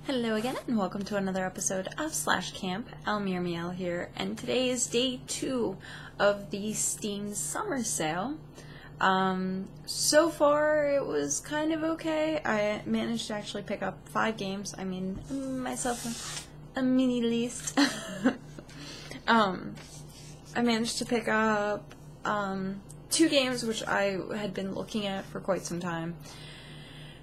Hello again, and welcome to another episode of Slash Camp. Elmir Miel here, and today is day 2 of the Steam Summer Sale. So far it was kind of okay. I managed to actually pick up 5 games. I made myself a mini list. I managed to pick up 2 games which I had been looking at for quite some time.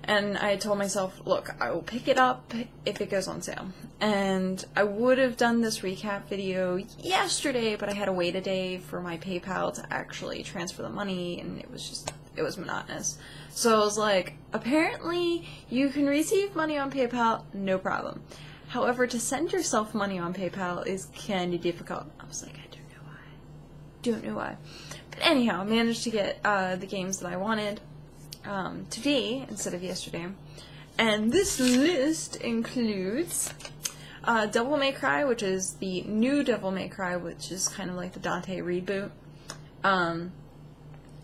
And I told myself, look, I will pick it up if it goes on sale. And I would have done this recap video yesterday, but I had to wait a day for my PayPal to actually transfer the money, and it was monotonous. So I was like, apparently you can receive money on PayPal, no problem. However, to send yourself money on PayPal is kind of difficult. I was like, I don't know why. But anyhow, I managed to get the games that I wanted. Today instead of yesterday, and this list includes Devil May Cry, which is the new Devil May Cry, which is kind of like the Dante reboot,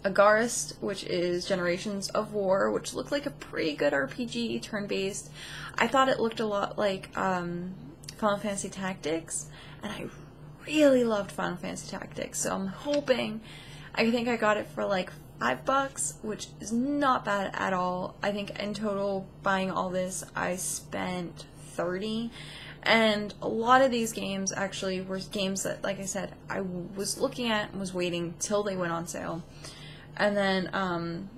Agarist, which is Generations of War, which looked like a pretty good RPG, turn-based. I thought it looked a lot like Final Fantasy Tactics, and I really loved Final Fantasy Tactics, so I'm hoping. I think I got it for like $5, which is not bad at all. I think in total, buying all this, I spent $30, and a lot of these games actually were games that, like I said, I was looking at and was waiting till they went on sale. And then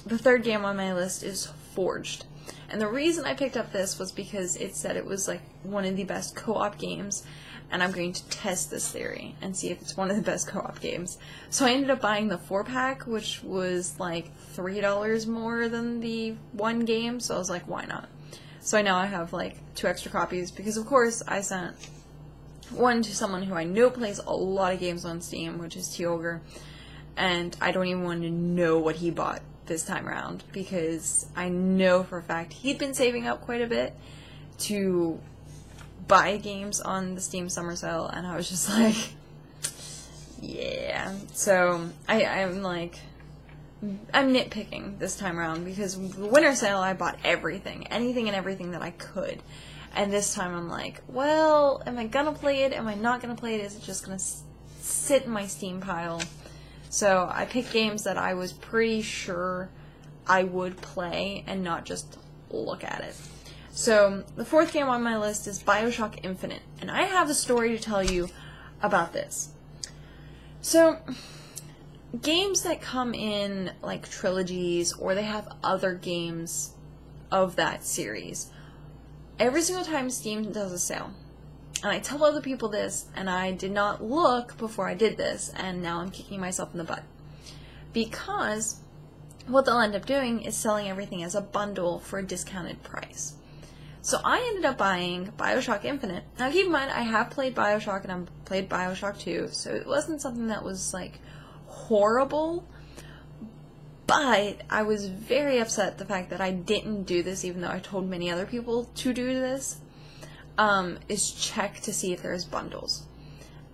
the third game on my list is Forged. And the reason I picked up this was because it said it was like one of the best co-op games, and I'm going to test this theory and see if it's one of the best co-op games. So I ended up buying the 4-pack, which was like $3 more than the one game, so I was like, why not? So now I have like 2 extra copies, because of course I sent one to someone who I know plays a lot of games on Steam, which is T-Ogre, and I don't even want to know what he bought this time around, because I know for a fact he'd been saving up quite a bit to buy games on the Steam Summer Sale, and I was just like, yeah. So I'm nitpicking this time around, because the winter sale I bought everything, anything and everything that I could, and this time I'm like, well, am I gonna play it? Am I not gonna play it? Is it just gonna sit in my Steam pile? So I picked games that I was pretty sure I would play and not just look at it. So the 4th game on my list is Bioshock Infinite, and I have a story to tell you about this. So games that come in like trilogies, or they have other games of that series, every single time Steam does a sale, and I tell other people this, and I did not look before I did this, and now I'm kicking myself in the butt. Because what they'll end up doing is selling everything as a bundle for a discounted price. So I ended up buying Bioshock Infinite. Now keep in mind, I have played Bioshock, and I've played Bioshock 2, so it wasn't something that was like horrible, but I was very upset at the fact that I didn't do this, even though I told many other people to do this. Is check to see if there's bundles.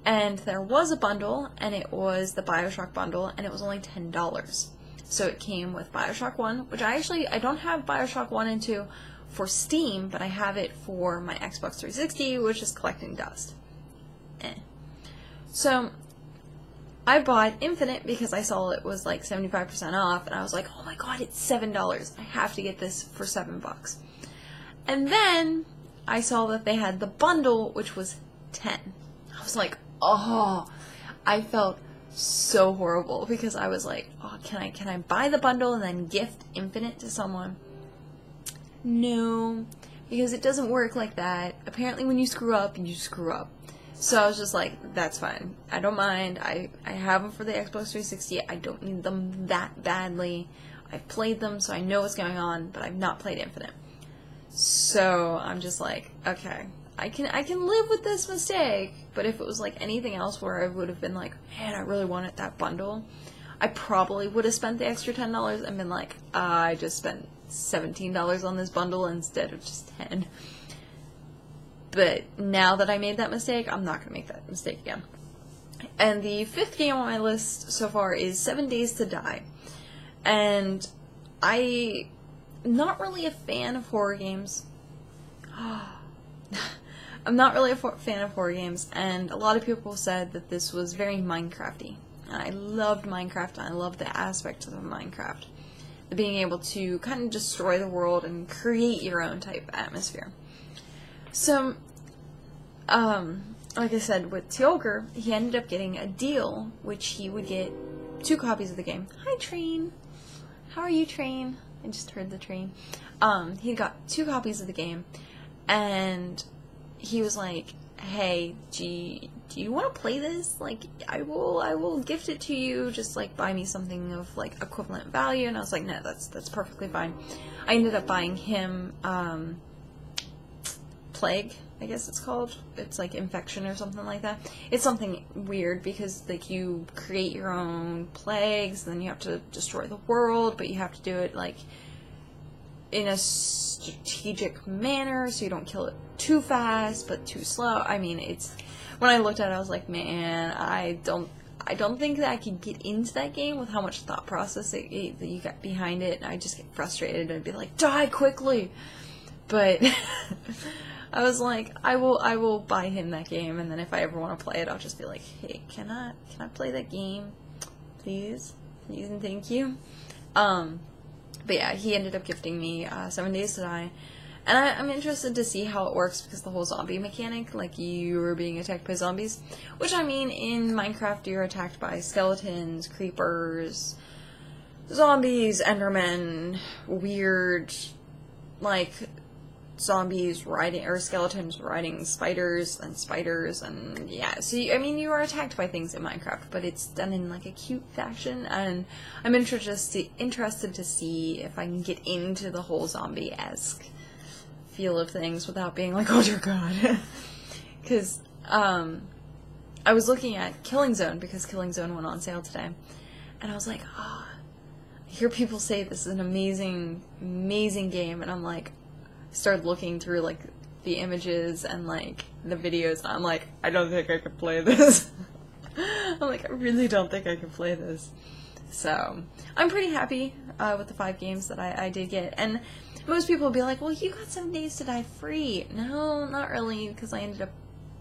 And there was a bundle, and it was the Bioshock bundle, and it was only $10. So it came with Bioshock 1, which I don't have Bioshock 1 and 2 for Steam, but I have it for my Xbox 360, which is collecting dust. So I bought Infinite because I saw it was like 75% off, and I was like, oh my god, it's $7. I have to get this for $7. And then I saw that they had the bundle, which was $10. I was like, oh, I felt so horrible, because I was like, oh, can I buy the bundle and then gift Infinite to someone? No, because it doesn't work like that. Apparently when you screw up, you screw up. So I was just like, that's fine. I don't mind. I have them for the Xbox 360. I don't need them that badly. I've played them, so I know what's going on, but I've not played Infinite. So I'm just like, okay, I can live with this mistake, but if it was like anything else where I would have been like, man, I really wanted that bundle, I probably would have spent the extra $10 and been like, I just spent $17 on this bundle instead of just $10. But now that I made that mistake, I'm not going to make that mistake again. And the 5th game on my list so far is 7 Days to Die. And I'm not really a fan of horror games. I'm not really a fan of horror games, and a lot of people said that this was very Minecraft-y. And I loved Minecraft, and I loved the aspect of Minecraft. Being able to kind of destroy the world and create your own type of atmosphere. So, like I said, with Teolger, he ended up getting a deal, which he would get 2 copies of the game. Hi, Train! How are you, Train? I just heard the train. He got 2 copies of the game, and he was like, hey, do you want to play this? Like, I will gift it to you, just, like, buy me something of, like, equivalent value, and I was like, no, that's perfectly fine. I ended up buying him, Plague, I guess it's called. It's like Infection or something like that. It's something weird because, like, you create your own plagues, then you have to destroy the world, but you have to do it, like, in a strategic manner, so you don't kill it too fast, but too slow. I mean, it's, when I looked at it, I was like, man, I don't think that I could get into that game with how much thought process that you got behind it, and I just get frustrated, and I'd be like, die quickly! But I was like, I will buy him that game, and then if I ever want to play it, I'll just be like, hey, can I play that game, please and thank you. But yeah, he ended up gifting me 7 Days to Die, and I'm interested to see how it works, because the whole zombie mechanic, like, you are being attacked by zombies, which, I mean, in Minecraft you're attacked by skeletons, creepers, zombies, endermen, weird, like, zombies riding, or skeletons riding spiders, and yeah, so I mean, you are attacked by things in Minecraft, but it's done in, like, a cute fashion, and I'm interested to see if I can get into the whole zombie-esque feel of things without being like, oh dear god. Because, I was looking at Killing Zone, because Killing Zone went on sale today, and I was like, I hear people say this is an amazing game, and I'm like, started looking through, like, the images and, like, the videos, and I'm like, I don't think I could play this. I'm like, I really don't think I can play this. So, I'm pretty happy with the 5 games that I did get, and most people will be like, well, you got 7 Days to Die free. No, not really, because I ended up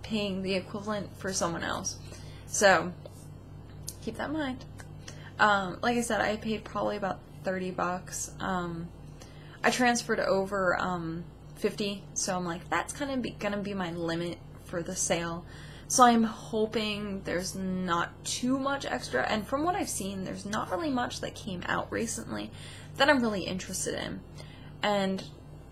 paying the equivalent for someone else. So, keep that in mind. Like I said, I paid probably about $30. I transferred over 50, so I'm like, that's kind of gonna be my limit for the sale. So I'm hoping there's not too much extra, and from what I've seen, there's not really much that came out recently that I'm really interested in. And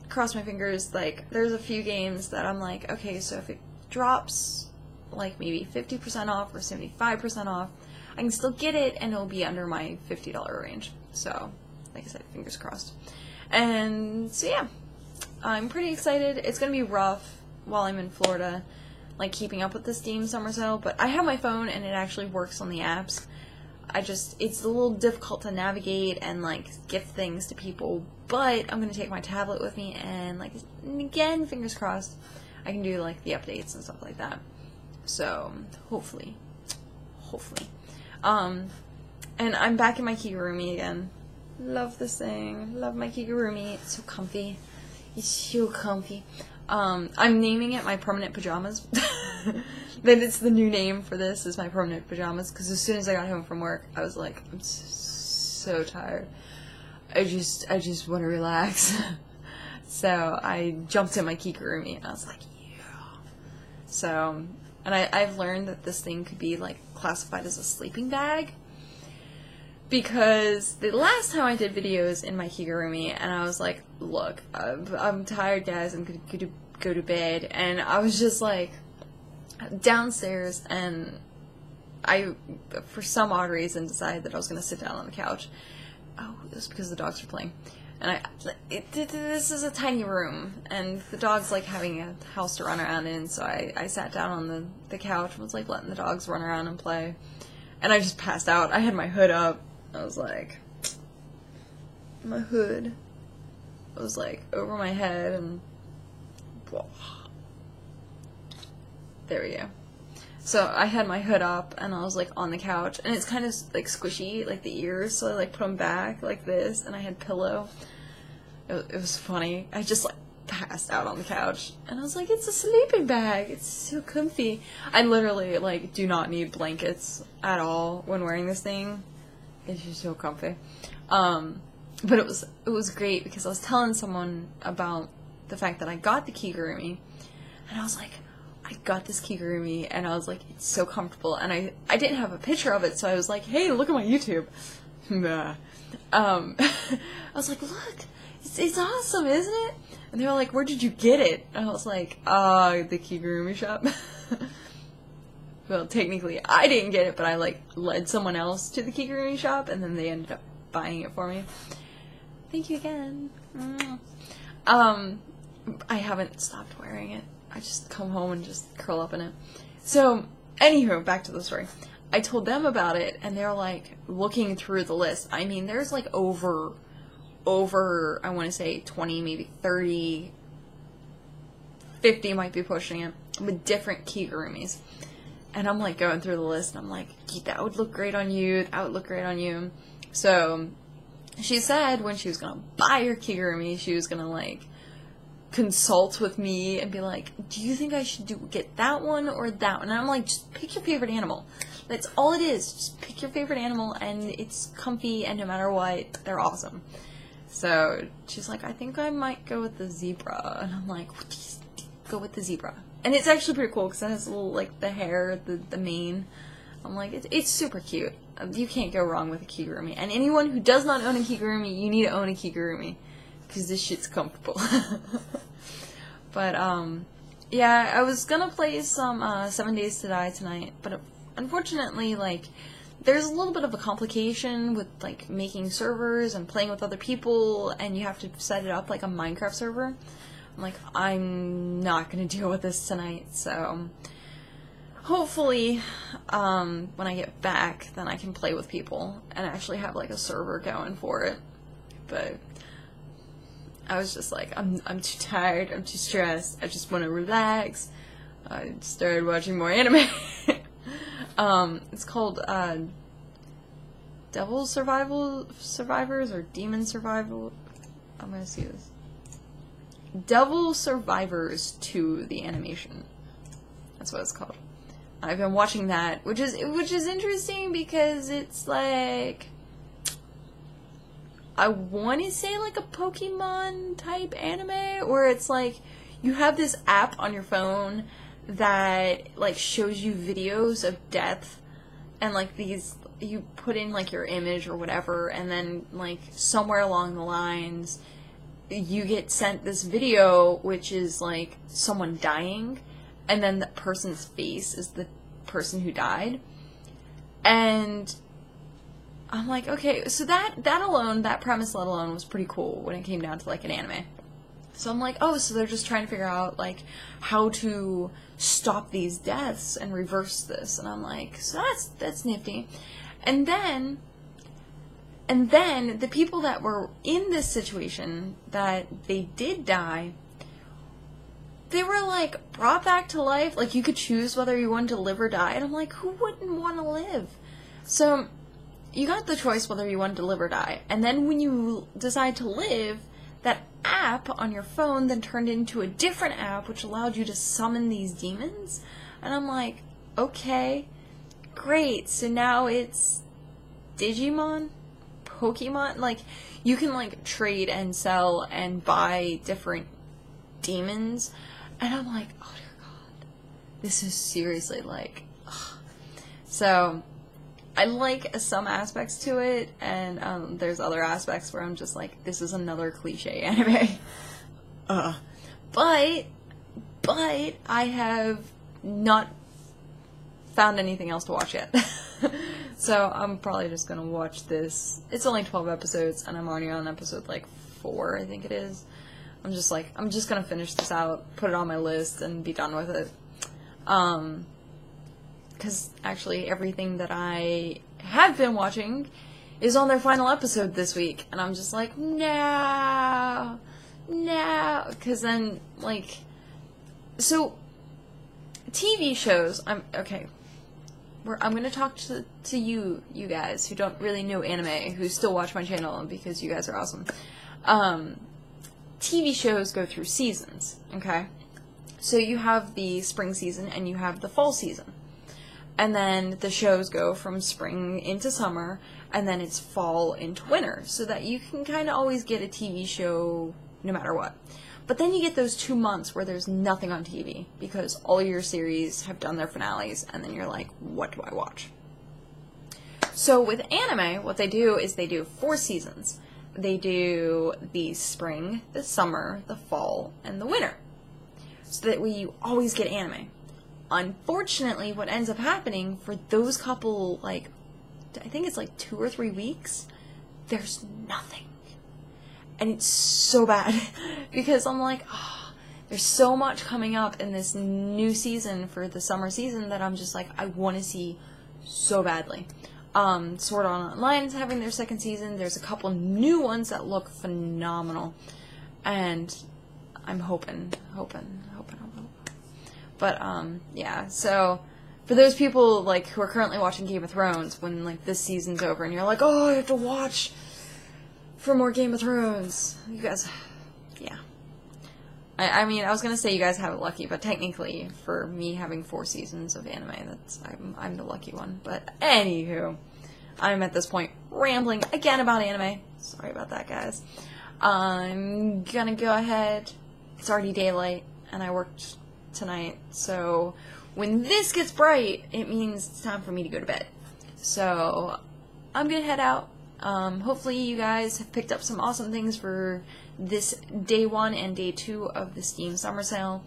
cross my fingers, like, there's a few games that I'm like, okay, so if it drops, like, maybe 50% off or 75% off, I can still get it, and it'll be under my $50 range. So, like I said, fingers crossed. And so yeah, I'm pretty excited. It's gonna be rough while I'm in Florida, like, keeping up with the Steam summer sale, but I have my phone and it actually works on the apps. It's a little difficult to navigate and, like, gift things to people, but I'm gonna take my tablet with me, and, like, again, fingers crossed, I can do, like, the updates and stuff like that. So, hopefully. And I'm back in my Roomie again. Love this thing. Love my Roomie. It's so comfy. It's so comfy. I'm naming it my permanent pajamas. Then it's the new name for this, is my permanent pajamas, because as soon as I got home from work, I was like, I'm so tired. I just want to relax. So I jumped in my Roomie, and I was like, yeah. So, and I've learned that this thing could be, like, classified as a sleeping bag, because the last time I did videos in my Roomie, and I was like, look, I'm tired, guys, I'm gonna go to bed, and I was just, like, downstairs, and I, for some odd reason, decided that I was gonna sit down on the couch. Oh, it was because the dogs were playing. And this is a tiny room, and the dog's, like, having a house to run around in, so I sat down on the couch and was, like, letting the dogs run around and play. And I just passed out. I had my hood up. I was like, my hood was, like, over my head, and blah. There we go. So I had my hood up, and I was, like, on the couch, and it's kind of, like, squishy, like, the ears, so I, like, put them back like this, and I had pillow. It was funny. I just, like, passed out on the couch. And I was like, it's a sleeping bag. It's so comfy. I literally, like, do not need blankets at all when wearing this thing. It's just so comfy. But it was great because I was telling someone about the fact that I got the kigurumi, and I was like, I got this kigurumi, and I was like, it's so comfortable, and I didn't have a picture of it, so I was like, hey, look at my YouTube. I was like, look, it's awesome, isn't it? And they were like, where did you get it? And I was like, the kigurumi shop. Well, technically, I didn't get it, but I, like, led someone else to the kigurumi shop, and then they ended up buying it for me. Thank you again. I haven't stopped wearing it. I just come home and just curl up in it. So, anywho, back to the story. I told them about it, and they're, like, looking through the list. I mean, there's, like, over, I want to say 20, maybe 30, 50 might be pushing it, with different kigurumis. And I'm, like, going through the list, and I'm like, that would look great on you, that would look great on you. So, she said when she was gonna buy her kigurumi, she was gonna, like, consult with me and be like, do you think I should get that one or that one? And I'm like, just pick your favorite animal. That's all it is. Just pick your favorite animal, and it's comfy, and no matter what, they're awesome. So, she's like, I think I might go with the zebra. And I'm like, just go with the zebra. And it's actually pretty cool, because it has a little, like, the hair, the mane. I'm like, it's super cute. You can't go wrong with a kigurumi. And anyone who does not own a kigurumi, you need to own a kigurumi. Because this shit's comfortable. But, yeah, I was gonna play some 7 Days to Die tonight. But unfortunately, like, there's a little bit of a complication with, like, making servers and playing with other people. And you have to set it up like a Minecraft server. I'm like, I'm not gonna deal with this tonight, so hopefully, when I get back, then I can play with people and actually have, like, a server going for it. But I was just like, I'm too tired, I'm too stressed, I just want to relax. I started watching more anime. It's called, Devil Survivors, or Demon Survival, I'm gonna see this. Devil Survivors 2, the animation. That's what it's called. I've been watching that, which is interesting because it's like, I want to say like a Pokemon type anime, where it's like you have this app on your phone that like shows you videos of death, and like these, you put in like your image or whatever, and then like somewhere along the lines you get sent this video which is like someone dying, and then the person's face is the person who died. And I'm like, okay, so that alone, that premise let alone, was pretty cool when it came down to like an anime. So I'm like, oh, so they're just trying to figure out like how to stop these deaths and reverse this. And I'm like, so that's nifty. And then the people that were in this situation that they did die, they were, like, brought back to life. Like, you could choose whether you wanted to live or die. And I'm like, who wouldn't want to live? So, you got the choice whether you wanted to live or die. And then when you decide to live, that app on your phone then turned into a different app, which allowed you to summon these demons. And I'm like, okay, great. So now it's Digimon? Pokemon? Like, you can, like, trade and sell and buy different demons. And I'm like, oh dear God, this is seriously like, ugh. So, I like some aspects to it, and there's other aspects where I'm just like, this is another cliche anime. But I have not found anything else to watch yet. So I'm probably just gonna watch this. It's only 12 episodes, and I'm already on episode like 4, I think it is. I'm just like, I'm just gonna finish this out, put it on my list, and be done with it. Because actually everything that I have been watching is on their final episode this week, and I'm just like, no, because then, like, so, TV shows, I'm gonna talk to you guys who don't really know anime, who still watch my channel, because you guys are awesome. TV shows go through seasons, okay? So you have the spring season and you have the fall season. And then the shows go from spring into summer, and then it's fall into winter, so that you can kind of always get a TV show no matter what. But then you get those 2 months where there's nothing on TV, because all your series have done their finales, and then you're like, what do I watch? So with anime, what they do is they do 4 seasons. They do the spring, the summer, the fall, and the winter. So that way you always get anime. Unfortunately, what ends up happening for those couple, like, I think it's like 2 or 3 weeks, there's nothing. And it's so bad, because I'm like, oh, there's so much coming up in this new season for the summer season that I'm just like, I want to see so badly. Sword Art Online is having their 2nd season. There's a couple new ones that look phenomenal, and I'm hoping. But, yeah, so, for those people, like, who are currently watching Game of Thrones, when, like, this season's over, and you're like, oh, I have to watch for more Game of Thrones, you guys, yeah. I mean, I was gonna say you guys have it lucky, but technically, for me having 4 seasons of anime, I'm the lucky one. But, anywho, I'm at this point rambling again about anime. Sorry about that, guys. I'm gonna go ahead, it's already daylight, and I worked tonight, so when this gets bright, it means it's time for me to go to bed. So I'm gonna head out. Hopefully you guys have picked up some awesome things for this day 1 and day 2 of the Steam Summer Sale,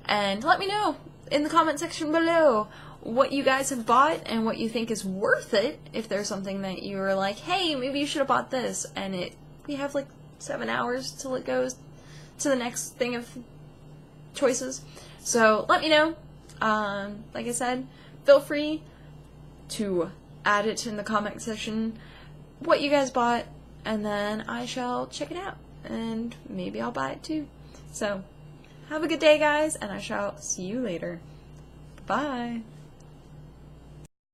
and let me know in the comment section below what you guys have bought and what you think is worth it. If there's something that you were like, hey, maybe you should have bought this, and we have like 7 hours till it goes to the next thing of choices. So let me know. Like I said, feel free to add it in the comment section what you guys bought, and then I shall check it out, and maybe I'll buy it too. So have a good day, guys, and I shall see you later. Bye.